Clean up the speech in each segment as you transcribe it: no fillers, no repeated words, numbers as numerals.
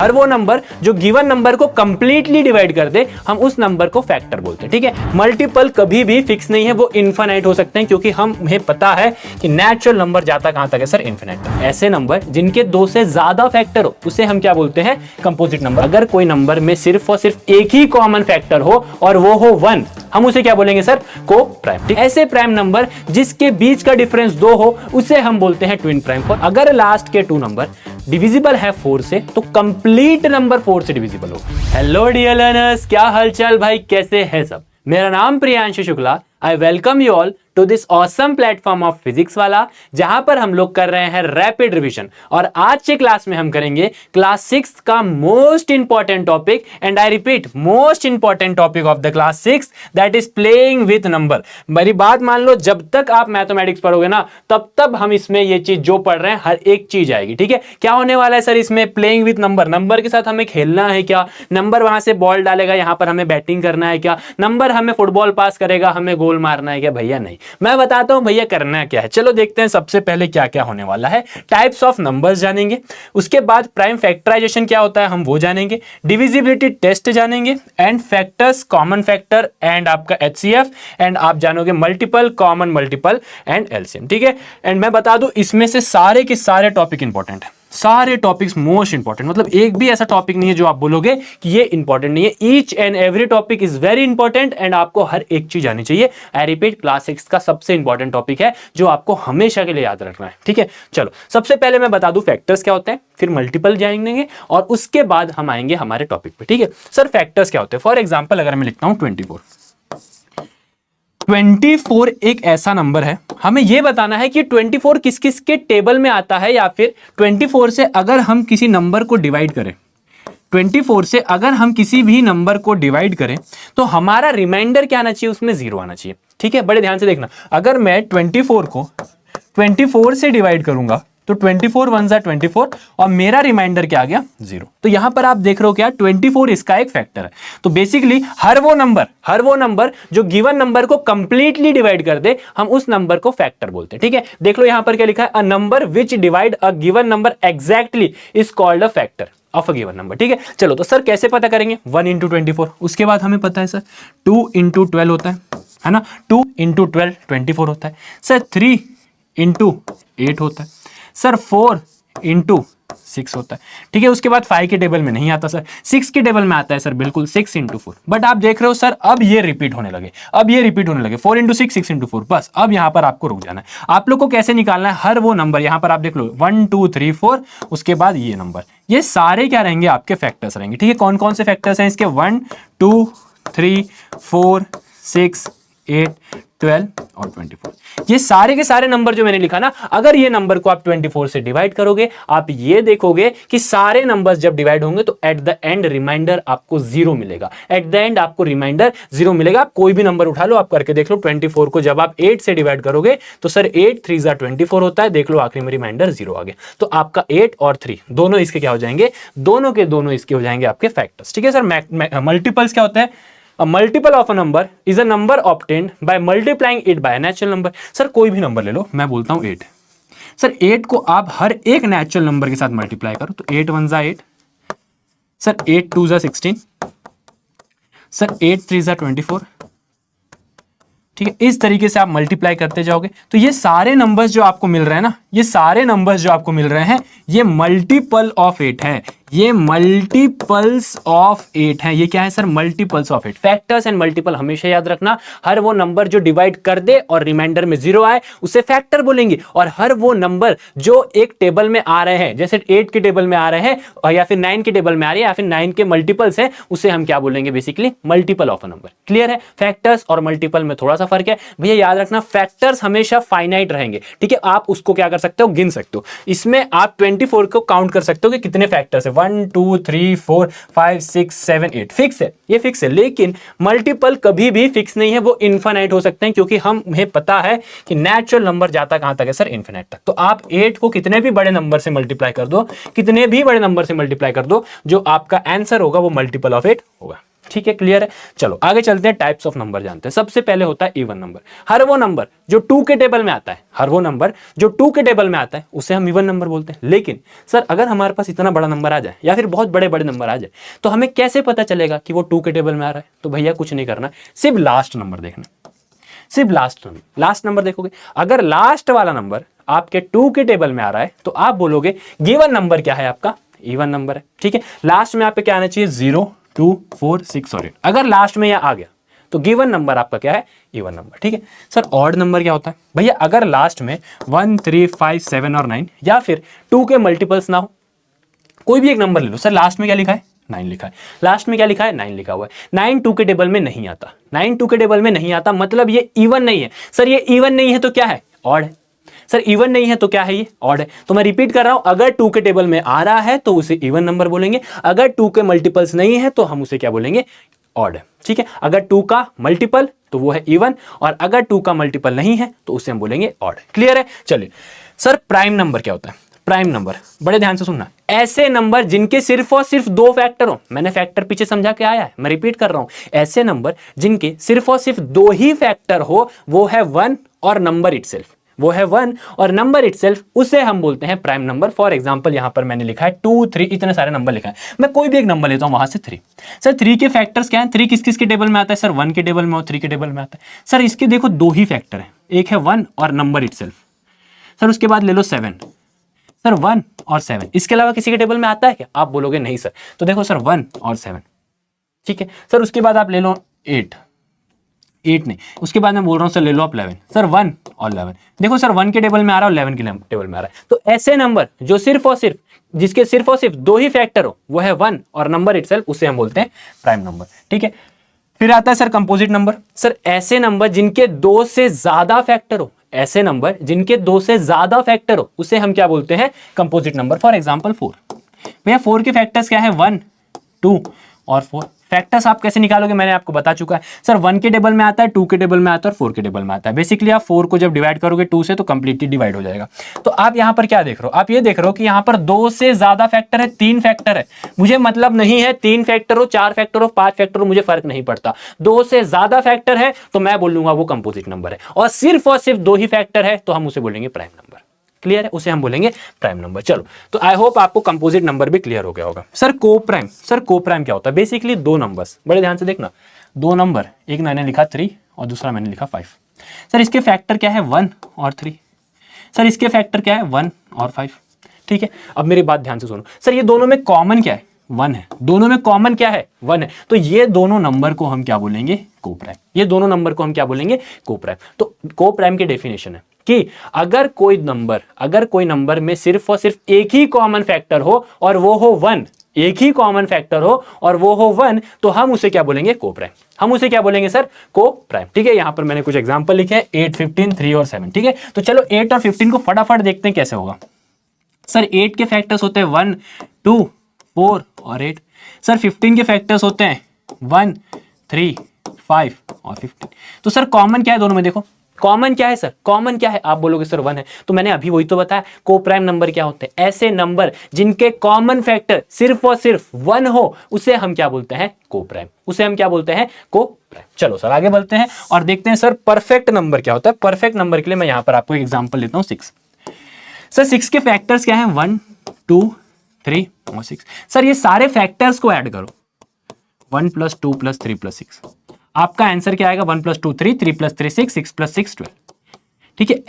हर वो नंबर जो given number को कंप्लीटली डिवाइड कर दे, हम उस नंबर को फैक्टर बोलते हैं। ठीक है, मल्टीपल कभी भी फिक्स नहीं है, वो इनफाइनाइट हो सकते हैं, क्योंकि हमें पता है कि नेचुरल नंबर जाता कहां तक है सर, इनफिनिट तक। ऐसे नंबर जिनके दो से ज्यादा फैक्टर हो उसे हम क्या बोलते हैं, कंपोजिट नंबर। अगर कोई नंबर में सिर्फ और सिर्फ एक ही कॉमन फैक्टर हो और वो हो 1, हम उसे क्या बोलेंगे सर, को प्राइम। ठीक, ऐसे प्राइम नंबर जिसके बीच का डिफरेंस 2 हो उसे हम बोलते हैं ट्विन प्राइम। और अगर लास्ट के 2 नंबर डिविजिबल है 4 से तो कंप्लीट नंबर 4 से डिविजिबल होगा। हेलो डियर लर्नर्स, क्या हालचाल भाई, कैसे हैं सब। मेरा नाम Priyanshu Shukla. I welcome you all to this awesome platform of physics वाला, जहां पर हम लोग कर रहे हैं रैपिड रिवीजन। और आज के क्लास में हम करेंगे क्लास 6 का most important topic, and I repeat most important topic of the class 6, that is playing with number. मेरी बात मान लो, जब तक आप मैथमेटिक्स पढ़ोगे ना तब तक हम इसमें ये चीज जो पढ़ रहे हैं हर एक चीज आएगी। ठीक है, क्या होने वाला है सर इसमें, प्लेइंग विथ नंबर। नंबर के साथ हमें खेलना है क्या, नंबर वहां से बॉल डालेगा, यहां पर हमें बैटिंग करना है क्या, नंबर हमें फुटबॉल पास करेगा, हमें गोल मारना है क्या, भैया नहीं। मैं बताता हूं भैया करना क्या है। चलो देखते हैं सबसे पहले क्या क्या होने वाला है। टाइप्स ऑफ नंबर्स जानेंगे, उसके बाद प्राइम फैक्टराइजेशन क्या होता है हम वो जानेंगे, डिविजिबिलिटी टेस्ट जानेंगे, and factors, common factor and आपका एचसीएफ, एंड आप जानोगे multiple, common multiple and LCM. ठीक है, एंड मैं बता दूं इसमें से सारे के सारे टॉपिक इंपॉर्टेंट है, सारे टॉपिक्स मोस्ट इंपॉर्टेंट। मतलब एक भी ऐसा टॉपिक नहीं है जो आप बोलोगे कि ये इंपॉर्टेंट नहीं है। Each and every topic is very important and आपको हर एक चीज आनी चाहिए। आई रिपीट, क्लास 6 का सबसे इंपॉर्टेंट टॉपिक है जो आपको हमेशा के लिए याद रखना है। ठीक है, चलो सबसे पहले मैं बता दूं फैक्टर्स क्या होते हैं, फिर मल्टीपल जाएंगे और उसके बाद हम आएंगे हमारे टॉपिक पे। ठीक है सर, फैक्टर्स क्या होते हैं। फॉर एग्जाम्पल अगर मैं लिखता हूं 24 एक ऐसा नंबर है, हमें यह बताना है कि 24 किस किस के टेबल में आता है, या फिर 24 से अगर हम किसी नंबर को डिवाइड करें, 24 से अगर हम किसी भी नंबर को डिवाइड करें तो हमारा रिमाइंडर क्या आना चाहिए, उसमें 0 आना चाहिए। ठीक है, बड़े ध्यान से देखना, अगर मैं 24 को 24 से डिवाइड करूंगा तो 24 1 जा 24 और मेरा रिमाइंडर क्या आ गया, 0। तो यहां पर आप देख रहे हो क्या, 24 इसका एक फैक्टर है। तो बेसिकली हर वो नंबर जो गिवन नंबर को कंप्लीटली डिवाइड कर दे, हम उस नंबर को फैक्टर बोलते हैं। ठीक है, देख लो यहां पर क्या लिखा है, a number which divide a given number exactly is called a factor of a given number. ठीक है, चलो तो सर कैसे पता करेंगे, 1 इंटू 24, उसके बाद हमें पता है सर 2 इंटू 12 होता है ना, 2 इंटू 12 24 होता है सर, 3 इंटू 8 होता है सर, 4 इंटू 6 होता है। ठीक है, उसके बाद 5 के टेबल में नहीं आता सर, 6 के टेबल में आता है सर, बिल्कुल 6 इंटू 4। बट आप देख रहे हो सर अब ये रिपीट होने लगे, 4 इंटू 6 6 इंटू 4, बस अब यहां पर आपको रुक जाना है। आप लोग को कैसे निकालना है, हर वो नंबर यहां पर आप देख लो 1 2 3 4, उसके बाद ये नंबर, ये सारे क्या रहेंगे, आपके फैक्टर्स रहेंगे। ठीक है, कौन कौन से फैक्टर्स हैं इसके, 1 2 3 4 6 8 12 और 24, ये सारे के सारे नंबर जो मैंने लिखा ना, अगर ये नंबर को आप 24 से डिवाइड करोगे, आप ये देखोगे कि सारे नंबर्स जब डिवाइड होंगे तो एट द एंड रिमाइंडर आपको 0 मिलेगा। एट द एंड आपको रिमाइंडर 0 मिलेगा। आप कोई भी नंबर उठा लो, आप करके देख लो, 24 को जब आप 8 से डिवाइड करोगे तो सर 8 3 जा 24 होता है, देख लो आखिरी में रिमाइंडर 0 आ गया। तो आपका 8 और 3 दोनों इसके क्या हो जाएंगे, दोनों के दोनों इसके हो जाएंगे आपके फैक्टर्स। ठीक है सर, मल्टीपल्स क्या होता है, A multiple of a number is a number obtained by multiplying it by a natural number। Sir कोई भी नंबर ले लो, मैं बोलता हूं 8, सर 8 को आप हर एक नेचुरल नंबर के साथ मल्टीप्लाई करो तो 8 1 जा 8, सर 8 2 जा 16, सर 8 3 जा 24। ठीक है, इस तरीके से आप मल्टीप्लाई करते जाओगे तो ये सारे नंबर्स जो आपको मिल रहे हैं ना, ये सारे नंबर्स जो आपको मिल रहे हैं ये मल्टीपल ऑफ 8 है, ये मल्टीपल्स ऑफ 8 है। ये क्या है sir, multiples of 8। Factors and multiple हमेशा याद रखना, हर वो नंबर जो डिवाइड कर दे और रिमाइंडर में 0 आए उसे फैक्टर बोलेंगे, और हर वो नंबर जो एक टेबल में आ रहे हैं, जैसे 8 के टेबल में आ रहे हैं और या फिर 9 के टेबल में आ रही है, या फिर 9 के मल्टीपल्स हैं, उसे हम क्या बोलेंगे, basically multiple of a number. Clear है, फैक्टर्स और मल्टीपल में थोड़ा सा फर्क है भैया, याद रखना फैक्टर्स हमेशा फाइनाइट रहेंगे। ठीक है, आप उसको क्या कर सकते हो, गिन सकते हो। इसमें आप 24 को काउंट कर सकते हो कि कितने फैक्टर्स है, 1 2 3 4 5 6 7 8, फिक्स है, ये फिक्स है। लेकिन मल्टीपल कभी भी फिक्स नहीं है, वो इनफाइनाइट हो सकते हैं, क्योंकि हमें पता है कि नेचुरल नंबर जाता कहां तक है सर, इनफिनिट तक। तो आप 8 को कितने भी बड़े नंबर से मल्टीप्लाई कर दो, कितने भी बड़े नंबर से मल्टीप्लाई कर दो, जो आपका आंसर होगा वो मल्टीपल ऑफ 8 होगा। ठीक है, क्लियर है। चलो आगे चलते हैं, टाइप्स ऑफ नंबर जानते हैं। सबसे पहले होता है इवन नंबर। हर वो नंबर जो 2 के टेबल में आता है, हर वो नंबर जो 2 के टेबल में आता है उसे हम इवन नंबर बोलते हैं। लेकिन सर अगर हमारे पास इतना बड़ा नंबर आ जाए या फिर बहुत बड़े बड़े नंबर आ जाए तो हमें कैसे पता चलेगा कि वो 2 के टेबल में आ रहा है? तो भैया कुछ नहीं करना, सिर्फ लास्ट नंबर देखना, सिर्फ लास्ट नंबर देखोगे। अगर लास्ट वाला नंबर आपके 2 के टेबल में आ रहा है तो आप बोलोगे गिवन नंबर क्या है आपका? इवन नंबर है। ठीक है, लास्ट में आपके क्या आना चाहिए? 0 2 4 6 और 8। अगर लास्ट में यह आ गया तो गिवन नंबर आपका क्या है? Even number. ठीक है सर, ऑड नंबर क्या होता है? भैया अगर लास्ट में 1 3 5 7 और 9 या फिर 2 के मल्टीपल्स ना हो, कोई भी एक नंबर ले लो। सर लास्ट में क्या लिखा है? 9 लिखा है। लास्ट में क्या लिखा है? 9 लिखा हुआ है। 9 2 के टेबल में नहीं आता, 9 2 के टेबल में नहीं आता, मतलब ये इवन नहीं है। सर ये इवन नहीं है तो क्या है? ऑड है। सर इवन नहीं है तो क्या है? ये ऑड है। तो मैं रिपीट कर रहा हूं, अगर 2 के टेबल में आ रहा है तो उसे इवन नंबर बोलेंगे, अगर 2 के मल्टीपल्स नहीं है तो हम उसे क्या बोलेंगे? ऑड। ठीक है, अगर 2 का मल्टीपल तो वो है इवन, और अगर 2 का मल्टीपल नहीं है तो उसे हम बोलेंगे ऑड। क्लियर है? चलिए सर, प्राइम नंबर क्या होता है? प्राइम नंबर, बड़े ध्यान से सुनना, ऐसे नंबर जिनके सिर्फ और सिर्फ 2 फैक्टर हो। मैंने फैक्टर पीछे समझा के आया है, मैं रिपीट कर रहा हूं, ऐसे नंबर जिनके सिर्फ और सिर्फ 2 ही फैक्टर हो, वो है 1 और नंबर इटसेल्फ, वो है 1 और नंबर इटसेल्फ, उसे हम बोलते हैं प्राइम नंबर। फॉर एग्जांपल यहां पर मैंने लिखा है 2 3, इतने सारे नंबर लिखा है, मैं कोई भी एक नंबर लेता हूं वहां से 3। सर 3 के फैक्टर्स क्या हैं? 3 किस किस के टेबल में आता है? सर 1 के टेबल में और 3 के टेबल में आता है। सर इसके देखो 2 ही फैक्टर है, एक है 1 और नंबर इटसेल्फ। सर उसके बाद ले लो 7, सर 1 और 7, इसके अलावा किसी के टेबल में आता है क्या? आप बोलोगे नहीं सर। तो देखो सर 1 और 7, ठीक है। सर उसके बाद आप ले लो 8 नहीं, उसके बाद मैं बोल रहा हूं सर ले लो आप 11, सर 1 और 11, देखो सर 1 के टेबल में आ रहा है और 11 के टेबल में आ रहा है। तो ऐसे नंबर जो सिर्फ और सिर्फ, जिसके सिर्फ और सिर्फ 2 ही फैक्टर हो, वो है 1 और नंबर इटसेल्फ, उसे हम बोलते हैं प्राइम नंबर। ठीक है, फिर आता है सर कंपोजिट नंबर। सर ऐसे नंबर जिनके 2 से ज्यादा फैक्टर हो, ऐसे नंबर जिनके 2 से ज्यादा फैक्टर हो, उसे हम क्या बोलते हैं? Composite number. For example 4। भैया 4 के फैक्टर्स क्या है? 1 2 और 4। फैक्टर्स आप कैसे निकालोगे मैंने आपको बता चुका है। सर 1 के टेबल में आता है, 2 के टेबल में आता है और 4 के टेबल में आता है। बेसिकली आप 4 को जब डिवाइड करोगे 2 से तो कंप्लीटली डिवाइड हो जाएगा। तो आप यहां पर क्या देख रहे हो? आप ये देख रहे हो कि यहां पर 2 से ज्यादा फैक्टर है, 3 फैक्टर है, मुझे मतलब नहीं है 3 फैक्टर हो, 4 फैक्टर हो, 5 फैक्टर हो, मुझे फर्क नहीं पड़ता। 2 से ज्यादा फैक्टर है तो मैं बोलूंगा वो कंपोजिट नंबर है, और सिर्फ 2 ही फैक्टर है तो हम उसे बोलेंगे प्राइम नंबर। क्लियर है? उसे हम बोलेंगे प्राइम नंबर। चलो, तो आई होप आपको कंपोजिट नंबर भी क्लियर हो गया होगा। सर को प्राइम, सर को प्राइम क्या होता है? बेसिकली 2 नंबर्स, बड़े ध्यान से देखना, 2 नंबर, एक मैंने लिखा 3 और दूसरा मैंने लिखा 5। सर इसके फैक्टर क्या है? 1 और 3। सर इसके फैक्टर क्या है? 1 और 5। ठीक है, अब मेरी बात ध्यान से सुनो। सर ये दोनों में कॉमन क्या है? 1 है। दोनों में कॉमन क्या है? 1 है। तो ये दोनों नंबर को हम क्या बोलेंगे? को प्राइम। ये दोनों नंबर को हम क्या बोलेंगे? को प्राइम। तो को प्राइम की डेफिनेशन है कि अगर कोई नंबर में सिर्फ और सिर्फ एक ही कॉमन फैक्टर हो और वो हो 1, एक ही कॉमन फैक्टर हो और वो हो 1, तो हम उसे क्या बोलेंगे? को प्राइम। हम उसे क्या बोलेंगे सर? को प्राइम। ठीक है, यहां पर मैंने कुछ एग्जांपल लिखे हैं, 8 15 3 और 7। ठीक है, तो चलो 8 और 15 को फटाफट देखते हैं कैसे होगा। सर 8 के फैक्टर्स होते हैं 1 2 4 और 8। सर 15 के फैक्टर्स होते हैं 1 3 5 और 15। तो सर कॉमन क्या है दोनों में? देखो कॉमन क्या है सर? कॉमन क्या है? आप बोलोगे सर 1 है। तो मैंने अभी वही तो बताया, को प्राइम नंबर क्या होते हैं? ऐसे नंबर जिनके कॉमन फैक्टर सिर्फ और सिर्फ 1 हो, उसे हम क्या बोलते हैं? को प्राइम। उसे हम क्या बोलते हैं? को प्राइम। चलो सर आगे बढ़ते हैं और देखते हैं सर परफेक्ट नंबर क्या होता है। परफेक्ट नंबर के लिए मैं यहां पर आपको एक एग्जांपल लेता हूं, 6। सर 6 के फैक्टर्स क्या हैं? 1 2 3 और 6। सर ये सारे फैक्टर्स को ऐड करो, 1 + 2 + 3 + 6, आपका आंसर क्या आएगा? 1 + 2 3, 3 + 3 6, 6 + 6 12। ठीक है,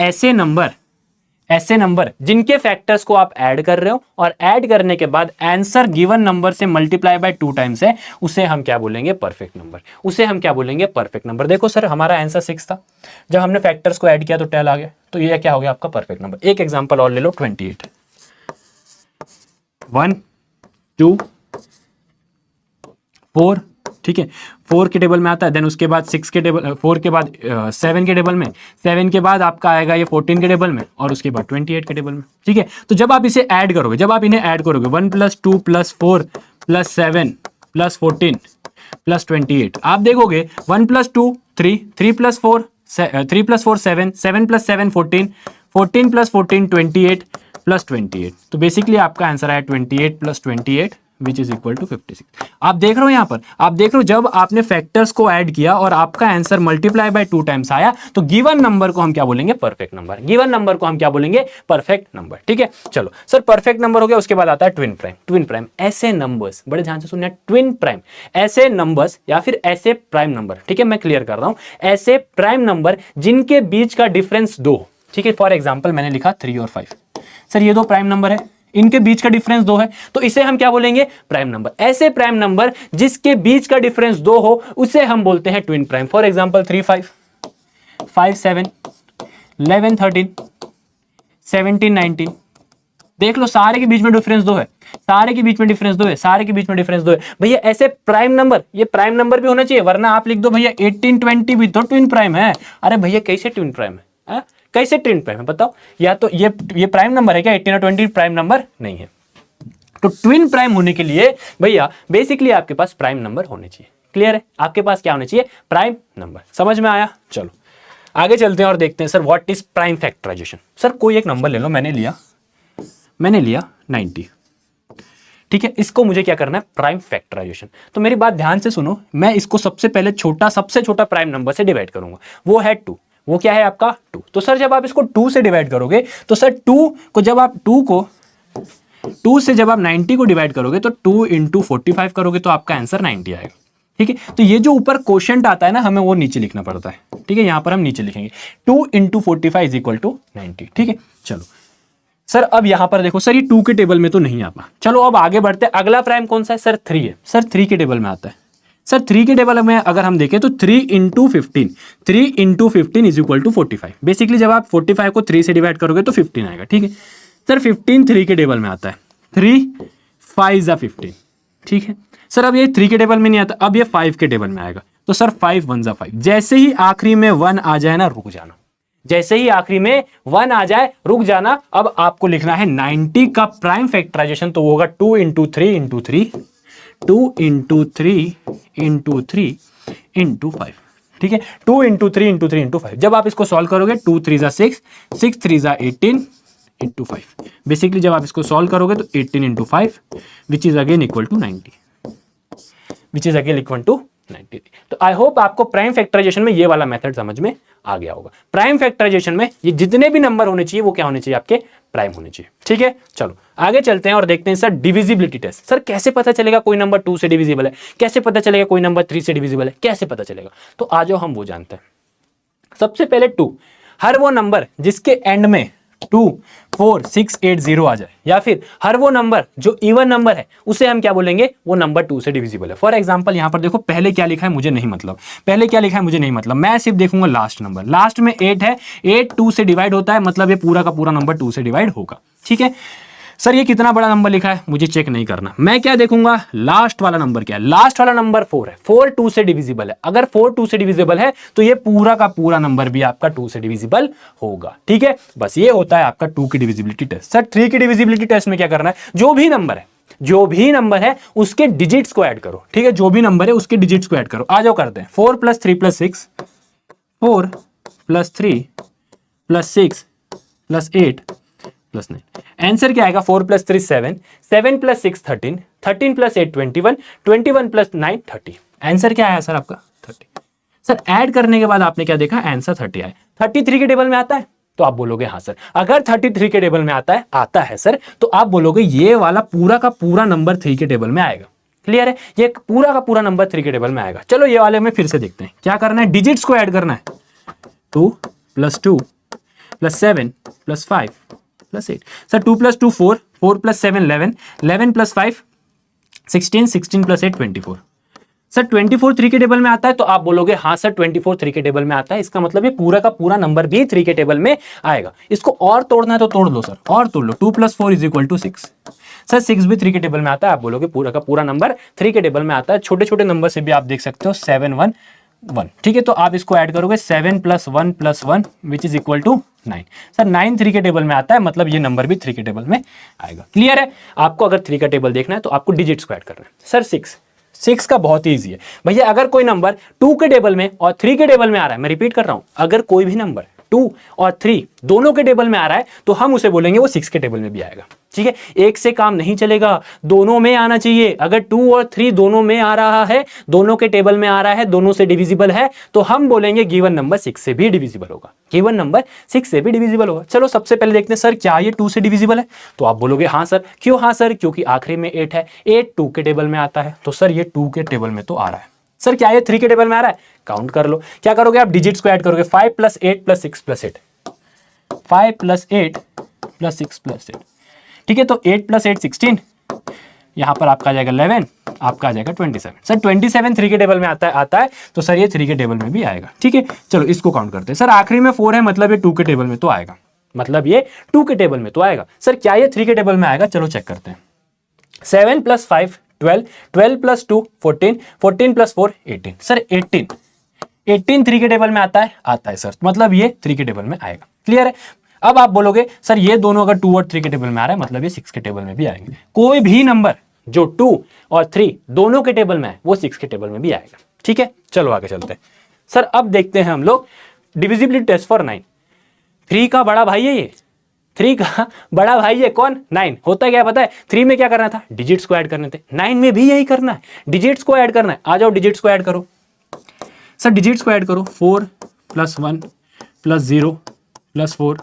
ऐसे नंबर जिनके फैक्टर्स को आप ऐड कर रहे हो और ऐड करने के बाद आंसर गिवन नंबर से मल्टीप्लाई बाय 2 टाइम्स है, उसे हम क्या बोलेंगे? Perfect number. उसे हम क्या बोलेंगे? Perfect number. देखो सर हमारा आंसर 6 था, जब हमने फैक्टर्स को ऐड किया तो 12 आ गया, तो ये क्या हो गया आपका? Perfect number. एक एग्जांपल और ले लो, 28। 1 2 4, ठीक है, 4 के टेबल में आता है, देन उसके बाद 6 के टेबल, 4 के बाद 7 के टेबल में, 7 के बाद आपका आएगा ये 14 के टेबल में और उसके बाद 28 के टेबल में। ठीक है, तो जब आप इसे ऐड करोगे, जब आप इन्हें ऐड करोगे 1 + 2 + 4 + 7 + 14 + 28, आप देखोगे 1 + 2 3, 3 + 4 3 + 4 7, 7 + 7 14, 14 + 14 28 + 28। तो बेसिकली आपका आंसर आया 28 + 28 विच इज इक्वल टू 56। आप देख रहे हो यहाँ पर, आप देख रहे हो जब आपने फैक्टर्स को ऐड किया और आपका आंसर मल्टीप्लाई बाय 2 टाइम्स आया तो गिवन नंबर को हम क्या बोलेंगे, परफेक्ट नंबर। गिवन नंबर को हम क्या बोलेंगे, परफेक्ट नंबर। ठीक है, चलो सर परफेक्ट नंबर हो गया, उसके बाद आता है ट्विन प्राइम। ट्विन प्राइम ऐसे नंबर्स, बड़े ध्यान से सुनना, ट्विन प्राइम ऐसे नंबर्स या फिर ऐसे प्राइम नंबर, ठीक है मैं क्लियर कर रहा हूं, ऐसे प्राइम नंबर जिनके बीच का डिफरेंस 2, ठीक है फॉर एग्जांपल मैंने लिखा 3 और 5, सर ये दो प्राइम नंबर है, इनके बीच का डिफरेंस 2 है, तो इसे हम क्या बोलेंगे, प्राइम नंबर। ऐसे प्राइम नंबर जिसके बीच का डिफरेंस 2 हो उसे हम बोलते हैं ट्विन प्राइम। फॉर एग्जांपल 3 5, 5 7, 11 13, 17 19, देख लो सारे के बीच में डिफरेंस 2 है, सारे के बीच में डिफरेंस 2 है, सारे के बीच में डिफरेंस 2 है। भैया ऐसे प्राइम नंबर, ये प्राइम नंबर भी होना चाहिए, वरना आप लिख दो भैया 18 20 भी तो ट्विन प्राइम है। अरे भैया कैसे ट्विन प्राइम है, कैसे ट्विन प्राइम है बताओ, या तो ये प्राइम नंबर है क्या, 18 और 20 प्राइम नंबर नहीं है। तो ट्विन प्राइम होने के लिए भैया बेसिकली आपके पास प्राइम नंबर होने चाहिए। क्लियर है, आपके पास क्या होने चाहिए, प्राइम नंबर। समझ में आया, चलो आगे चलते हैं और देखते हैं sir what is prime factorization. Sir कोई एक नंबर ले लो, मैंने लिया 90, ठीक है, इसको मुझे क्या करना है, प्राइम फैक्टराइजेशन। तो मेरी बात ध्यान से सुनो, मैं इसको सबसे पहले सबसे छोटा प्राइम नंबर से डिवाइड करूंगा, वो है 2। वो क्या है आपका 2। तो सर जब आप इसको 2 से डिवाइड करोगे तो सर 2 को जब आप 2 से जब आप 90 को डिवाइड करोगे तो 2 इंटू 45 करोगे तो आपका आंसर 90 आएगा। ठीक है, तो ये जो ऊपर क्वोशंट आता है ना, हमें वो नीचे लिखना पड़ता है। ठीक है, यहां पर हम नीचे लिखेंगे 2 इंटू 45 इज इक्वल टू 90। ठीक है, चलो सर अब यहां पर देखो, सर ये 2 के टेबल में तो नहीं आता। चलो अब आगे बढ़ते हैं, अगला प्राइम कौन सा है, सर 3 है। सर 3 के टेबल में आता है। सर 3 के टेबल में अगर हम देखें तो 3 into 15 is equal to 45। Basically जब आप 45 को 3 से डिवाइड करोगे तो 15 आएगा। ठीक है सर, 15 3 के टेबल में आता है, 3 5 जा 15। ठीक है सर, अब ये 3 के टेबल में नहीं आता, अब ये 5 के टेबल में आएगा, तो सर 5 1 जा 5। जैसे ही आखिरी में 1 आ जाए ना, रुक जाना, जैसे ही आखिरी में 1 आ जाए रुक जाना। अब आपको लिखना है 90 का प्राइम फैक्टराइजेशन, तो वो होगा 2 into 3 into 3, 2 into 3 into 3 into 5। ठीक है, 2 इंटू 3 इंटू 3 इंटू 5। जब आप इसको सॉल्व करोगे 2 3 जा 6, 6 3 जा 18 इंटू 5। बेसिकली जब आप इसको सॉल्व करोगे तो 18 into 5 which is again equal to 90, which is again equal to 90। तो आई होप आपको प्राइम फैक्टराइजेशन में ये वाला मेथड समझ में आ गया होगा। प्राइम फैक्टराइजेशन में ये जितने भी नंबर होने चाहिए वो क्या होने चाहिए, आपके प्राइम होने चाहिए। ठीक है, चलो आगे चलते हैं और देखते हैं सर डिविजिबिलिटी टेस्ट। सर कैसे पता चलेगा कोई नंबर 2 से डिविजिबल है, कैसे पता चलेगा कोई नंबर 3 से डिविजिबल है, कैसे पता चलेगा? तो आ जाओ हम वो जानते हैं। सबसे पहले 2, हर वो नंबर जिसके एंड में 2 4 6 8 0 आ जाए, या फिर हर वो नंबर जो इवन नंबर है उसे हम क्या बोलेंगे, वो नंबर 2 से डिविजिबल है। फॉर एग्जांपल यहां पर देखो, पहले क्या लिखा है मुझे नहीं मतलब, पहले क्या लिखा है मुझे नहीं मतलब, मैं सिर्फ देखूंगा लास्ट नंबर। लास्ट में 8 है, 8 2 से डिवाइड होता है, मतलब ये पूरा का पूरा नंबर 2 से डिवाइड होगा। ठीक है सर, ये कितना बड़ा नंबर लिखा है मुझे चेक नहीं करना, मैं क्या देखूंगा, लास्ट वाला नंबर क्या है। लास्ट वाला नंबर 4 है, 4 2 से डिविजिबल है। अगर 4 2 से डिविजिबल है तो ये पूरा का पूरा नंबर भी आपका 2 से डिविजिबल होगा। ठीक है, बस ये होता है आपका 2 की डिविजिबिलिटी टेस्ट। सर 3 की डिविजिबिलिटी टेस्ट में क्या करना है, जो भी नंबर है उसके डिजिट्स को ऐड करो। ठीक है, जो भी नंबर है उसके डिजिट्स को ऐड करो। आ जाओ करते हैं, 4 + 3 + 6, 4 + 3 + 6 + 8 + 9। आंसर क्या आएगा, 4 + 3 7, 7 + 6 13, 13 + 8 21, 21 + 9 30। आंसर क्या आया सर आपका 30। सर ऐड करने के बाद आपने क्या देखा, आंसर 30 आया। 33 के टेबल में आता है तो आप बोलोगे हाँ सर। अगर 33 के टेबल में आता है सर, तो आप बोलोगे ये वाला पूरा का पूरा नंबर 3 के टेबल में आएगा। क्लियर है, ये पूरा का पूरा नंबर 3 के टेबल में आएगा। चलो ये वाले में फिर से देखते हैं क्या करना है, डिजिट्स को ऐड करना है। 2 + 2 + 7 + 5 + 8। सर 2 + 2 4, 4 + 7 11, 11 + 5 16, 16 + 8 24। सर 24 3 के टेबल में आता है, तो आप बोलोगे हाँ सर 24 3 के टेबल में आता है। इसका मतलब ये पूरा का पूरा नंबर भी 3 के टेबल में आएगा। इसको और तोड़ना है तो तोड़ लो सर, और तोड़ लो। 2 + 4 = 6। सर 6 भी 3 के टेबल में आता है, आप बोलोगे पूरा का पूरा नंबर 3 के टेबल में आता है। छोटे छोटे नंबर से भी आप देख सकते हो, 7 1 1। ठीक है, तो आप इसको ऐड करोगे, 7 + 1 + 1 which is equal to 9। Sir 9 3 के टेबल में आता है, मतलब ये नंबर भी 3 के टेबल में आएगा। क्लियर है, आपको अगर 3 का टेबल देखना है तो आपको डिजिट्स को ऐड करना है। सर 6 का बहुत ही ईजी है भैया। अगर कोई नंबर 2 के टेबल में और 3 के टेबल में आ रहा है, मैं रिपीट कर रहा हूं, अगर कोई भी नंबर 2 और 3 दोनों के टेबल में आ रहा है तो हम उसे बोलेंगे वो 6 के टेबल में भी आएगा। ठीक है, एक से काम नहीं चलेगा, दोनों में आना चाहिए। अगर 2 और 3 दोनों में आ रहा है, दोनों के टेबल में आ रहा है, दोनों से डिविजिबल है, तो हम बोलेंगे गिवन नंबर 6 से भी डिविजिबल होगा, गिवन नंबर 6 से भी डिविजिबल होगा। चलो सबसे पहले देखते हैं सर क्या ये 2 से डिविजिबल है, तो आप बोलोगे हाँ सर। क्यों हाँ सर? क्योंकि आखिरी में 8 है, 8 2 के टेबल में आता है, तो सर ये 2 के टेबल में तो आ रहा है। सर क्या ये 3 के टेबल में आ रहा है? काउंट कर लो। क्या करोगे आप? डिजिट्स को ऐड करोगे, 5 + 8 + 6 + 8, 5 + 8 + 6 + 8। ठीक है, तो 8 + 8 16, यहां पर आपका आ जाएगा 11, आपका आ जाएगा 27। सर 27 3 के टेबल में आता है तो सर ये 3 के टेबल में भी आएगा। ठीक है, चलो इसको काउंट करते हैं। सर आखिरी में 4 है, मतलब ये 2 के टेबल में तो आएगा, मतलब ये 2 के टेबल में तो आएगा। सर क्या ये 3 के टेबल में आएगा? चलो चेक करते हैं। 7 + 5 12, 12 + 2 14, 14 + 4 18। सर 18 3 के टेबल में आता है सर, मतलब ये 3 के टेबल में आएगा। क्लियर है? अब आप बोलोगे सर ये दोनों अगर 2 और 3 के टेबल में आ रहा है, मतलब ये 6 के टेबल में भी आएंगे। कोई भी नंबर जो 2 और 3 दोनों के टेबल में है वो 6 के टेबल में भी आएगा। ठीक है, चलो आगे चलते हैं। सर अब देखते हैं हम लोग डिविजिबिलिटी टेस्ट फॉर 9। 3 का बड़ा भाई है ये, 3 का बड़ा भाई है कौन? 9। होता क्या पता है? 3 में क्या करना था? डिजिट्स को ऐड करने थे, 9 में भी यही करना है, डिजिट्स को ऐड करना है। आ जाओ डिजिट्स को ऐड करो। सर डिजिट्स को ऐड करो, 4 + 1 + 0 + 4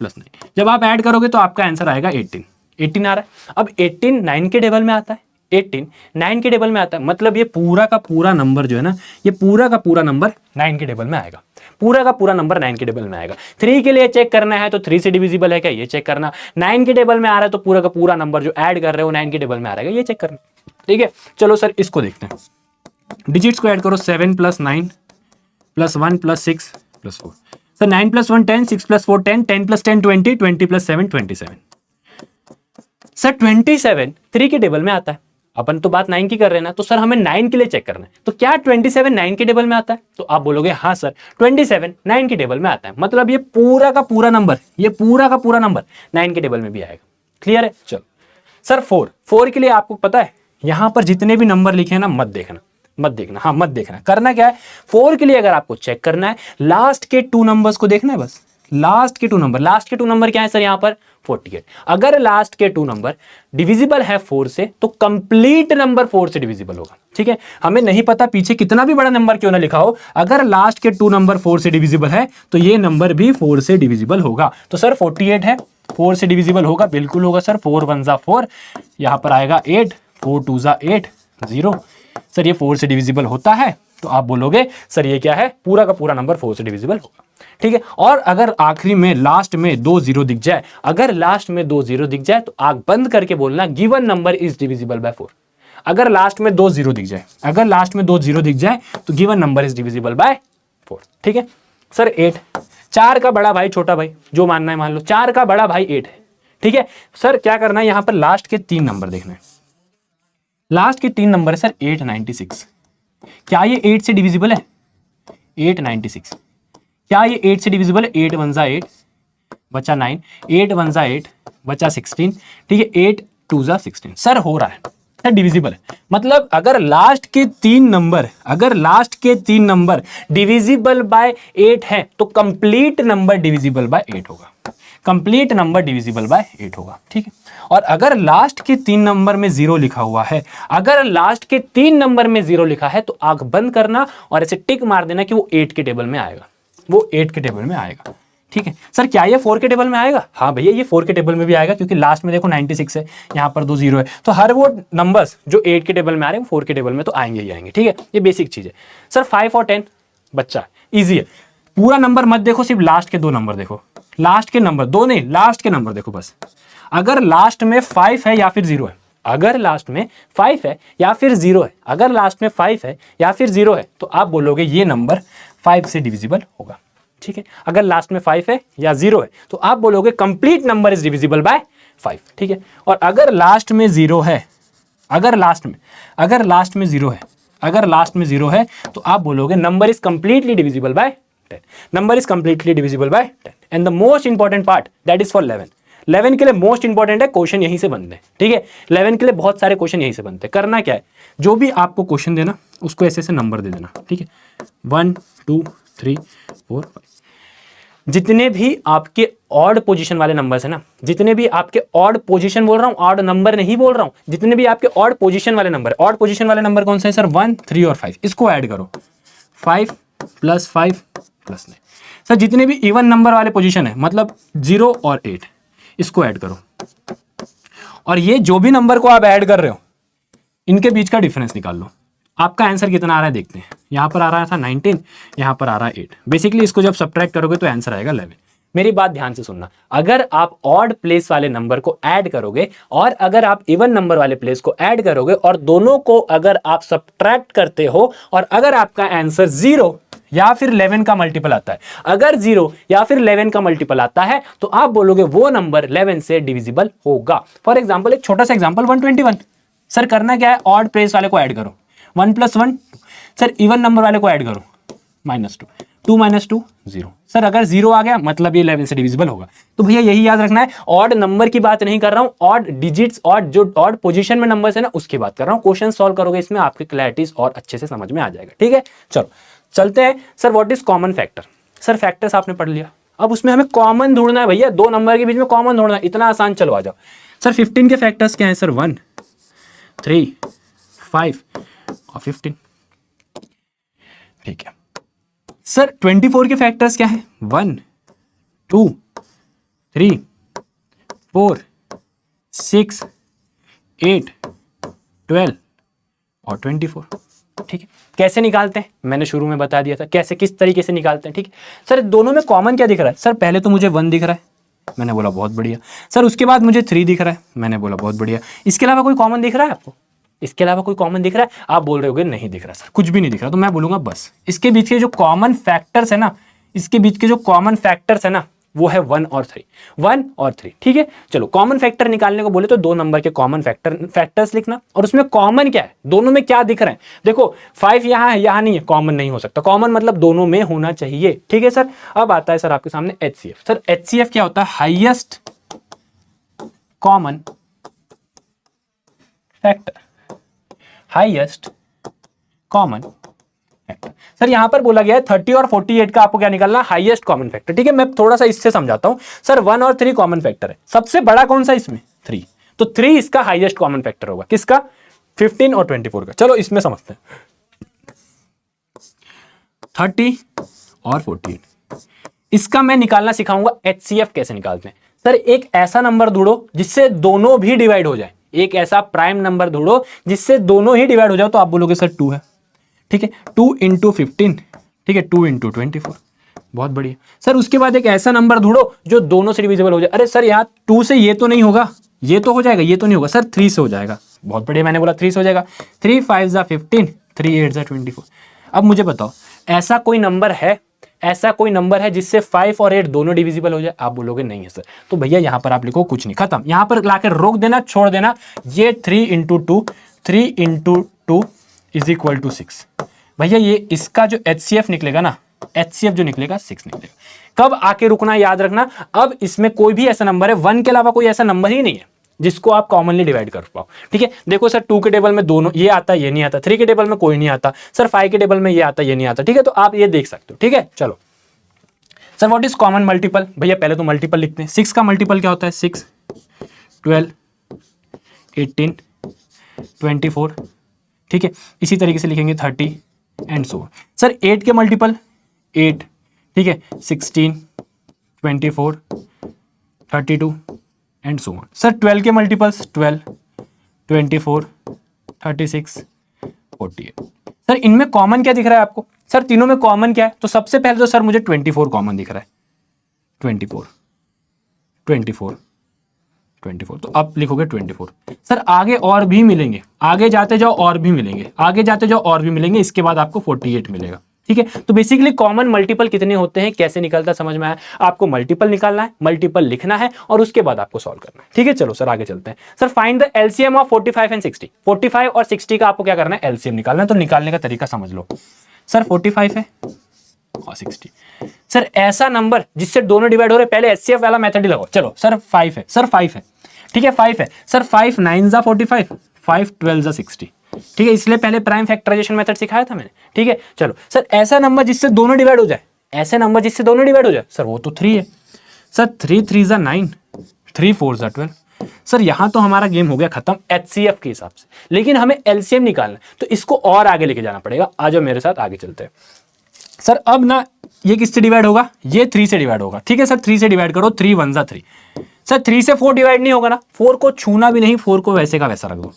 + 9। जब आप ऐड करोगे तो आपका आंसर आएगा 18। 18 आ रहा है। अब 18 9 के टेबल में आता है, 18 9 के टेबल में आता है, मतलब ये पूरा का पूरा नंबर जो है ना, ये पूरा का पूरा नंबर 9 के टेबल में आएगा, पूरा का पूरा नंबर 9 के टेबल में आएगा। 3 के लिए चेक करना है तो 3 से डिविजिबल है क्या, ये चेक करना। 9 के टेबल में आ रहा है तो पूरा का पूरा नंबर जो ऐड कर रहे हो 9 के टेबल में आ रहा है, ये चेक करना। ठीक है, चलो सर इसको देखते हैं। डिजिट्स को ऐड करो, 7 + 9 + 1 + 6 + 4। सर 9 + 1 10, 6 + 4 10, 10 + 10 20, 20 + 7 27। सर 27 3 के टेबल में आता है, अपन तो बात 9 की कर रहे हैं ना, तो सर हमें 9 के लिए चेक करना है। तो क्या 27 9 के टेबल में आता है? तो आप बोलोगे हाँ सर 27 9 के टेबल में आता है, मतलब ये पूरा का पूरा नंबर, ये पूरा का पूरा नंबर 9 के टेबल में भी आएगा। क्लियर है? चलो सर 4 के लिए आपको पता है यहां पर जितने भी नंबर लिखे हैं ना, मत देखना। करना क्या है? 4 के लिए अगर आपको चेक करना है, लास्ट के 2 नंबर्स को देखना है बस। लास्ट के 2 नंबर क्या है सर यहाँ पर? 48। अगर लास्ट के 2 नंबर डिविजिबल है 4 से तो कंप्लीट नंबर 4 से डिविजिबल होगा। ठीक है, हमें नहीं पता पीछे कितना भी बड़ा नंबर क्यों ना लिखा हो, अगर लास्ट के 2 नंबर 4 से डिविजिबल है तो ये नंबर भी 4 से डिविजिबल होगा। तो सर 48 है, 4 से डिविजिबल होगा, बिल्कुल होगा सर। 4 1 ज़ा 4, यहां पर आएगा 8, 4 2 ज़ा 8 0। सर ये 4 से डिविजिबल होता है, तो आप बोलोगे सर ये क्या है? पूरा का पूरा नंबर 4 से डिविजिबल होगा। ठीक है, और अगर आखिरी में लास्ट में 2 0 दिख जाए, अगर लास्ट में 2 0 दिख जाए तो आंख बंद करके बोलना given number is divisible by 4। अगर लास्ट में 2 0 दिख जाए, तो given number is divisible by 4। ठीक है सर 8, 4 का बड़ा भाई छोटा भाई जो मानना है मान लो, 4 का बड़ा भाई 8 है। ठीक है सर, क्या करना है? यहां पर लास्ट के 3 नंबर देखना है। लास्ट के 3 नंबर है सर 896। क्या ये 8 से डिविजिबल है? 896। क्या ये 8 से डिविजिबल है? 8 1 ज़ा 8 बचा 9, 8 1 ज़ा 8 बचा 16। ठीक है, 8 2 ज़ा 16। सर हो रहा है, सर डिविजिबल है। मतलब अगर लास्ट के 3 नंबर डिविजिबल बाय 8 है तो कंप्लीट नंबर डिविजिबल बाय 8 होगा, कंप्लीट नंबर डिविजिबल बाय 8 होगा। ठीक है, और अगर लास्ट के 3 नंबर में 0 लिखा हुआ है, अगर लास्ट के 3 नंबर में 0 लिखा है तो आंख बंद करना और ऐसे टिक मार देना कि वो 8 के टेबल में आएगा, वो 8 के टेबल में आएगा। ठीक है सर, क्या ये 4 के टेबल में आएगा? हाँ भैया ये 4 के टेबल में भी आएगा, क्योंकि लास्ट में देखो 96 है, यहाँ पर 2 0 है, तो हर वो नंबर्स जो 8 के टेबल में आ रहे हैं 4 के टेबल में तो आएंगे ही आएंगे। ठीक है, ये बेसिक चीज है। सर 5 और 10 बच्चा ईजी है, पूरा नंबर मत देखो, सिर्फ लास्ट के 2 नंबर देखो। लास्ट के नंबर 2 नहीं, लास्ट के नंबर देखो बस। अगर लास्ट में 5 है या फिर 0 है, अगर लास्ट में 5 है या फिर 0 है, अगर लास्ट में 5 है या फिर 0 है तो आप बोलोगे ये नंबर 5 से डिविजिबल होगा। ठीक है, अगर लास्ट में 5 है या 0 है तो आप बोलोगे complete number is divisible by 5। ठीक है, और अगर लास्ट में 0 है, अगर लास्ट में 0 है तो आप बोलोगे number is completely divisible by 10। Number is completely divisible by 10। And the most important part that is for 11। 11 के लिए मोस्ट इंपॉर्टेंट है, क्वेश्चन यहीं से बनते हैं। ठीक है, 11 के लिए बहुत सारे क्वेश्चन यहीं से बनते हैं। करना क्या है, जो भी आपको क्वेश्चन देना उसको ऐसे नंबर दे देना। ठीक है, 1 2 3 4 5। जितने भी आपके ऑड पोजीशन वाले नंबर्स है ना, जितने भी आपके ऑड पोजीशन बोल रहा हूं, ऑड नंबर नहीं बोल रहा हूं, जितने भी आपके ऑड पोजीशन वाले नंबर, ऑड पोजीशन वाले नंबर कौन से हैं सर? 1, 3 और 5, इसको ऐड करो। 5 + 5 + 9। सर जितने भी इवन नंबर वाले पोजीशन है, मतलब 0 और 8, इसको ऐड करो। और ये जो भी नंबर को आप ऐड कर रहे हो, इनके बीच का डिफरेंस निकाल लो। आपका आंसर कितना आ रहा है देखते हैं। यहाँ पर आ रहा था 19, यहाँ पर आ रहा है 8। बेसिकली इसको जब सब्ट्रैक्ट करोगे तो आंसर आएगा 11। मेरी बात ध्यान से सुनना, अगर आप ऑड प्लेस वाले नंबर को ऐड करोगे और अगर आप इवन नंबर वाले प्लेस को ऐड करोगे और दोनों को अगर आप सब्ट्रैक्ट करते हो और अगर आपका आंसर 0 या फिर 11 का मल्टीपल आता है, अगर 0 या फिर 11 का मल्टीपल आता है तो आप बोलोगे वो नंबर 11 से डिविजिबल होगा। फॉर एग्जाम्पल, एक छोटा सा एग्जाम्पल, 121। सर करना क्या है? ऑड प्लेस वाले को ऐड करो, 1 + 1। सर इवन नंबर वाले को ऐड करो, -2, 2 - 2 0। सर अगर 0 आ गया मतलब ये 11 से डिविजिबल होगा। तो भैया यही याद रखना है, ऑड नंबर की बात नहीं कर रहा हूं, ऑड डिजिट्स, ऑड जो ऑड पोजीशन में नंबर्स है ना उसकी बात कर रहा हूं। क्वेश्चन सॉल्व करोगे इसमें आपकी क्लैरिटीज और अच्छे से समझ में आ जाएगा। ठीक है, चलो चलते हैं। Sir what is common factor? Sir factors आपने पढ़ लिया, अब उसमें हमें कॉमन ढूंढना है भैया, दो नंबर के बीच में कॉमन ढूंढना है, इतना आसान। चलो आ जाओ। सर 15 के फैक्टर्स क्या है सर? 1, 3, 5 और 15। ठीक है सर 24 के फैक्टर्स क्या है? 1, 2, 3, 4, 6, 8, 12 और 24। ठीक है, कैसे निकालते हैं मैंने शुरू में बता दिया था, कैसे किस तरीके से निकालते हैं। ठीक है सर, दोनों में कॉमन क्या दिख रहा है? सर पहले तो मुझे 1 दिख रहा है, मैंने बोला बहुत बढ़िया। सर उसके बाद मुझे 3 दिख रहा है, मैंने बोला बहुत बढ़िया। इसके अलावा कोई कॉमन दिख रहा है आपको? इसके अलावा कोई कॉमन दिख रहा है? आप बोल रहे होगे नहीं दिख रहा सर, कुछ भी नहीं दिख रहा। तो मैं बोलूंगा बस इसके बीच के जो कॉमन फैक्टर्स है ना, इसके बीच के जो कॉमन फैक्टर्स है ना वो है 1 और 3, 1 और 3। ठीक है, चलो कॉमन फैक्टर निकालने को बोले तो दो नंबर के कॉमन फैक्टर्स लिखना और उसमें कॉमन क्या है, दोनों में क्या दिख रहे हैं। देखो 5 यहाँ है, यहाँ नहीं है, कॉमन नहीं हो सकता। कॉमन मतलब दोनों में होना चाहिए। ठीक है सर, अब आता है सर आपके सामने HCF। सर HCF क्या होता है? Highest common factor, highest common factor. Sir यहां पर बोला गया है 30 और 48 का आपको क्या निकालना? Highest common factor. ठीक है, मैं थोड़ा सा इससे समझाता हूं। सर 1 और 3 कॉमन फैक्टर है, सबसे बड़ा कौन सा इसमें? 3, तो 3 इसका हाईएस्ट कॉमन फैक्टर होगा। किसका? 15 और 24 का। चलो इसमें समझते हैं। 30 और 48, इसका मैं निकालना सिखाऊंगा HCF कैसे निकालते हैं। सर एक ऐसा नंबर ढूंढो जिससे दोनों भी डिवाइड हो जाए, एक ऐसा प्राइम नंबर ढूंढो जिससे दोनों ही डिवाइड हो जाए। तो आप बोलोगे सर 2 है। ठीक है, 2 × 15, ठीक है, 2 × 24, बहुत बढ़िया। सर उसके बाद एक ऐसा नंबर ढूंढो जो दोनों से डिविजिबल हो जाए। अरे सर यहाँ 2 से ये तो नहीं होगा, ये तो हो जाएगा, ये तो नहीं होगा। सर 3 से हो जाएगा, बहुत बढ़िया, मैंने बोला 3 से हो जाएगा। 3 × 5 = 15, 3 × 8 = 24। अब मुझे बताओ ऐसा कोई नंबर है, ऐसा कोई नंबर है जिससे 5 और 8 दोनों डिविजिबल हो जाए? आप बोलोगे नहीं है सर। तो भैया यहां पर आप लिखो कुछ नहीं, खत्म। यहां पर लाकर रोक देना, छोड़ देना। ये 3 × 2, 3 × 2 = 6। भैया ये इसका जो HCF निकलेगा ना, HCF जो निकलेगा 6 निकलेगा। कब आके रुकना याद रखना, अब इसमें कोई भी ऐसा नंबर है, 1 के अलावा कोई ऐसा नंबर ही नहीं है जिसको आप कॉमनली डिवाइड कर पाओ। ठीक है, देखो सर 2 के टेबल में दोनों ये आता है, ये नहीं आता। 3 के टेबल में कोई नहीं आता। सर 5 के टेबल में ये आता है, ये नहीं आता। ठीक है, तो आप ये देख सकते हो। ठीक है, चलो sir what is common multiple? भैया पहले तो मल्टीपल लिखते हैं। 6 का मल्टीपल क्या होता है? 6, 12, 18, 24। ठीक है, इसी तरीके से लिखेंगे 30 एंड सो। सर 8 के मल्टीपल 8, ठीक है, 16, 24, 32 एंड सो ऑन। सर 12 के मल्टीपल्स 12, 24, 36, 48। सर इनमें कॉमन क्या दिख रहा है आपको? सर तीनों में कॉमन क्या है? तो सबसे पहले तो सर मुझे 24 कॉमन दिख रहा है। 24, 24, 24, तो आप लिखोगे 24। सर आगे और भी मिलेंगे, आगे जाते जाओ और भी मिलेंगे, आगे जाते जाओ और भी मिलेंगे, इसके बाद आपको 48 मिलेगा। ठीक है, तो बेसिकली कॉमन मल्टीपल कितने होते हैं, कैसे निकलता है, समझ में आया? आपको मल्टीपल निकालना है, मल्टीपल लिखना है और उसके बाद आपको सॉल्व करना है। ठीक है, चलो सर आगे चलते हैं। Sir find the LCM of 45 and 60। 45 और 60 का आपको क्या करना है? एलसीएम निकालना है। तो निकालने का तरीका समझ लो। सर 45 है और 60। सर ऐसा नंबर जिससे दोनों डिवाइड हो रहे, पहले एचसीएफ वाला मेथड ही लगाओ। चलो सर 5 है, सर 5 है, ठीक है 5 है। सर 5 9 ज़ा 45, 5 12 ज़ा 60। ठीक है, इसलिए पहले प्राइम फैक्टराइजेशन मेथड सिखाया था मैंने। ठीक है, चलो सर ऐसा नंबर जिससे दोनों डिवाइड हो जाए, ऐसे नंबर जिससे दोनों डिवाइड हो जाए, सर वो तो 3 है। सर 3 3 ज़ा 9, 3 4 ज़ा 12। सर यहाँ तो हमारा गेम हो गया खत्म HCF के हिसाब से, लेकिन हमें LCM निकालना है, तो इसको और आगे लेके जाना पड़ेगा। आ जाओ मेरे साथ, आगे चलते हैं। सर अब ना ये किससे डिवाइड होगा, ये 3 से डिवाइड होगा, ठीक है सर 3 से डिवाइड करो, 3 1 ज़ा 3। सर 3 से 4 डिवाइड नहीं होगा ना, 4 को छूना भी नहीं, 4 को वैसे का वैसा रख दो,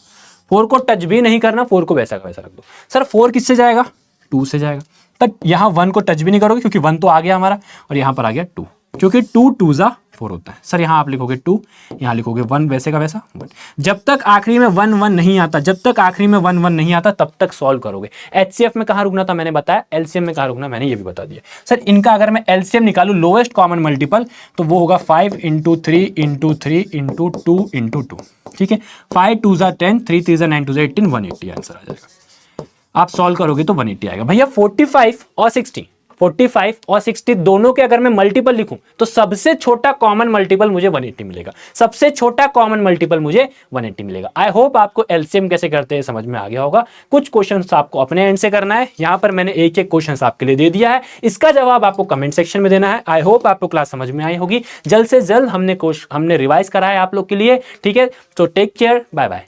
4 को टच भी नहीं करना, 4 को वैसा का वैसा रख दो। सर 4 किससे जाएगा, 2 से जाएगा, तब यहाँ 1 को टच भी नहीं करोगे क्योंकि 1 तो आ गया हमारा, और यहाँ पर आ गया 2, क्योंकि 2 2 ज़ा 4 होता है। सर यहाँ आप लिखोगे 2, यहाँ लिखोगे 1, वैसे का वैसा 1। जब तक आखिरी में 1 1 नहीं आता, जब तक आखिरी में 1 1 नहीं आता, तब तक सॉल्व करोगे। HCF में कहाँ रुकना था मैंने बताया, LCM में कहाँ रुकना मैंने ये भी बता दिया। सर इनका अगर मैं LCM निकालूँ, लोएस्ट कॉमन मल्टीपल, तो वो होगा 5 × 3 × 3 × 2 × 2, ठीक है। 5 2 ज़ा 10, 3 3 ज़ा 9, 2 ज़ा 18, 180 आंसर आ जाएगा। आप सॉल्व करोगे तो 180 आएगा। भैया 45 और 60, 45 और 60 दोनों के अगर मैं मल्टीपल लिखूं तो सबसे छोटा कॉमन मल्टीपल मुझे 180 मिलेगा, सबसे छोटा कॉमन मल्टीपल मुझे 180 मिलेगा। आई होप आपको LCM कैसे करते हैं समझ में आ गया होगा। कुछ क्वेश्चंस आपको अपने एंड से करना है, यहां पर मैंने एक एक क्वेश्चंस आपके लिए दे दिया है, इसका जवाब आपको कमेंट सेक्शन में देना है। आई होप आपको क्लास समझ में आई होगी। जल्द से जल्द हमने रिवाइज करा है आप लोग के लिए, ठीक है। तो टेक केयर, बाय बाय।